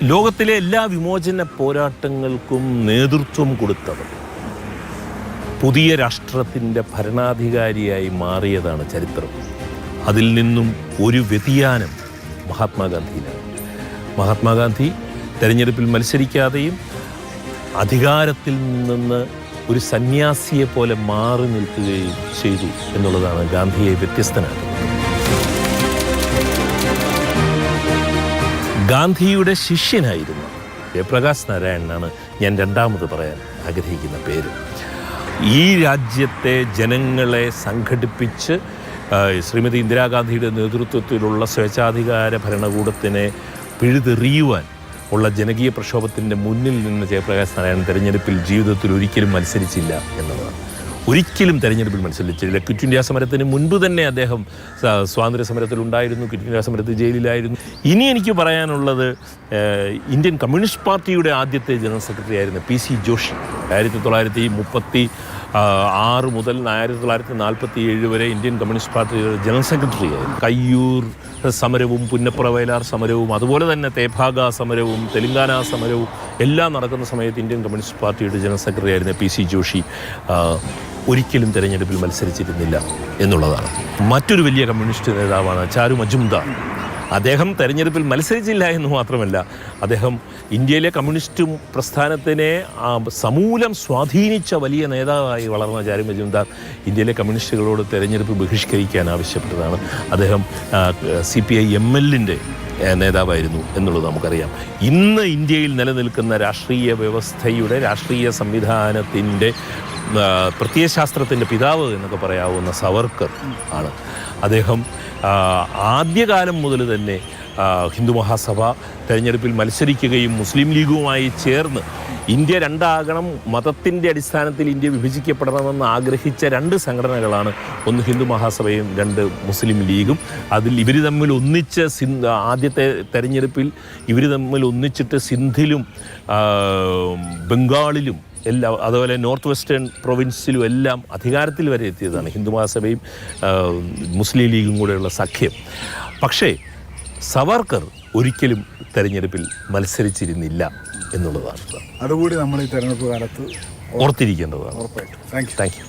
ലോകത്തിലെ എല്ലാ വിമോചന പോരാട്ടങ്ങൾക്കും നേതൃത്വം കൊടുത്തവർ പുതിയ രാഷ്ട്രത്തിൻ്റെ ഭരണാധികാരിയായി മാറിയതാണ് ചരിത്രം. അതിൽ നിന്നും ഒരു വ്യതിയാനം മഹാത്മാഗാന്ധിയിലാണ്. മഹാത്മാഗാന്ധി തെരഞ്ഞെടുപ്പിൽ മത്സരിക്കാതെയും അധികാരത്തിൽ നിന്ന് ഒരു സന്യാസിയെ പോലെ മാറി നിൽക്കുകയും ചെയ്തു എന്നുള്ളതാണ് ഗാന്ധിയെ വ്യത്യസ്തനാക്കുന്നത്. ഗാന്ധിയുടെ ശിഷ്യനായിരുന്ന ജയപ്രകാശ് നാരായണനാണ് ഞാൻ രണ്ടാമത് പറയാൻ ആഗ്രഹിക്കുന്ന പേര്. ഈ രാജ്യത്തെ ജനങ്ങളെ സംഘടിപ്പിച്ച് ശ്രീമതി ഇന്ദിരാഗാന്ധിയുടെ നേതൃത്വത്തിലുള്ള സ്വേച്ഛാധികാര ഭരണകൂടത്തിനെ പിഴുതെറിയുവാൻ ഉള്ള ജനകീയ പ്രക്ഷോഭത്തിൻ്റെ മുന്നിൽ നിന്ന് ജയപ്രകാശ് നാരായണൻ തെരഞ്ഞെടുപ്പിൽ ജീവിതത്തിൽ ഒരിക്കലും മത്സരിച്ചില്ല എന്നതാണ്. ഒരിക്കലും തെരഞ്ഞെടുപ്പിൽ മത്സരിച്ചില്ല. ക്വിറ്റ് ഇന്ത്യ സമരത്തിന് മുൻപ് തന്നെ അദ്ദേഹം സ്വാതന്ത്ര്യ സമരത്തിലുണ്ടായിരുന്നു. ക്വിറ്റ് ഇന്ത്യ സമരത്തിൽ ജയിലിലായിരുന്നു. ഇനി എനിക്ക് പറയാനുള്ളത് ഇന്ത്യൻ കമ്മ്യൂണിസ്റ്റ് പാർട്ടിയുടെ ആദ്യത്തെ ജനറൽ സെക്രട്ടറി ആയിരുന്ന PC ജോഷി 1936 മുതൽ 1947 വരെ ഇന്ത്യൻ കമ്മ്യൂണിസ്റ്റ് പാർട്ടിയുടെ ജനറൽ സെക്രട്ടറി ആയിരുന്നു. കയ്യൂർ സമരവും പുന്നപ്ര വയലാർ സമരവും അതുപോലെ തന്നെ തേഭാഗ സമരവും തെലങ്കാന സമരവും എല്ലാം നടക്കുന്ന സമയത്ത് ഇന്ത്യൻ കമ്മ്യൂണിസ്റ്റ് പാർട്ടിയുടെ ജനറൽ സെക്രട്ടറി ആയിരുന്ന PC ജോഷി ഒരിക്കലും തെരഞ്ഞെടുപ്പിൽ മത്സരിച്ചിരുന്നില്ല എന്നുള്ളതാണ്. മറ്റൊരു വലിയ കമ്മ്യൂണിസ്റ്റ് നേതാവാണ് ചാരു മജുംദാർ. അദ്ദേഹം തെരഞ്ഞെടുപ്പിൽ മത്സരിച്ചില്ല എന്ന് മാത്രമല്ല, അദ്ദേഹം ഇന്ത്യയിലെ കമ്മ്യൂണിസ്റ്റ് പ്രസ്ഥാനത്തിനെ സമൂലം സ്വാധീനിച്ച വലിയ നേതാവായി വളർന്ന ചാരു മജുംദാർ ഇന്ത്യയിലെ കമ്മ്യൂണിസ്റ്റുകളോട് തെരഞ്ഞെടുപ്പ് ബഹിഷ്കരിക്കാൻ ആവശ്യപ്പെട്ടതാണ്. അദ്ദേഹം CPI-MLന്റെ നേതാവായിരുന്നു എന്നുള്ളത് നമുക്കറിയാം. ഇന്ന് ഇന്ത്യയിൽ നിലനിൽക്കുന്ന രാഷ്ട്രീയ വ്യവസ്ഥയുടെ രാഷ്ട്രീയ സംവിധാനത്തിൻ്റെ പ്രത്യയശാസ്ത്രത്തിൻ്റെ പിതാവ് എന്നൊക്കെ പറയാവുന്ന സവർക്കർ ആണ്. അദ്ദേഹം ആദ്യകാലം മുതൽ തന്നെ ഹിന്ദു മഹാസഭ തെരഞ്ഞെടുപ്പിൽ മത്സരിക്കുകയും മുസ്ലിം ലീഗുമായി ചേർന്ന് ഇന്ത്യ രണ്ടാകണം, മതത്തിൻ്റെ അടിസ്ഥാനത്തിൽ ഇന്ത്യ വിഭജിക്കപ്പെടണമെന്ന് ആഗ്രഹിച്ച രണ്ട് സംഘടനകളാണ്. ഒന്ന് ഹിന്ദു മഹാസഭയും രണ്ട് മുസ്ലിം ലീഗും. അതിൽ ഇവർ തമ്മിൽ ഒന്നിച്ച് ആദ്യത്തെ തെരഞ്ഞെടുപ്പിൽ ഇവർ തമ്മിൽ ഒന്നിച്ചിട്ട് സിന്ധിലും ബംഗാളിലും എല്ലാം അതുപോലെ നോർത്ത് വെസ്റ്റേൺ പ്രൊവിൻസിലും എല്ലാം അധികാരത്തിൽ വരെ എത്തിയതാണ് ഹിന്ദു മഹാസഭയും മുസ്ലിം ലീഗും കൂടെയുള്ള സഖ്യം. പക്ഷേ സവർക്കർ ഒരിക്കലും തെരഞ്ഞെടുപ്പിൽ മത്സരിച്ചിരുന്നില്ല എന്നുള്ളതാണ്. അതുകൂടി നമ്മൾ ഈ തെരഞ്ഞെടുപ്പ് കാലത്ത് ഓർത്തിരിക്കേണ്ടതാണ്. ഉറപ്പായിട്ടും. Thank you.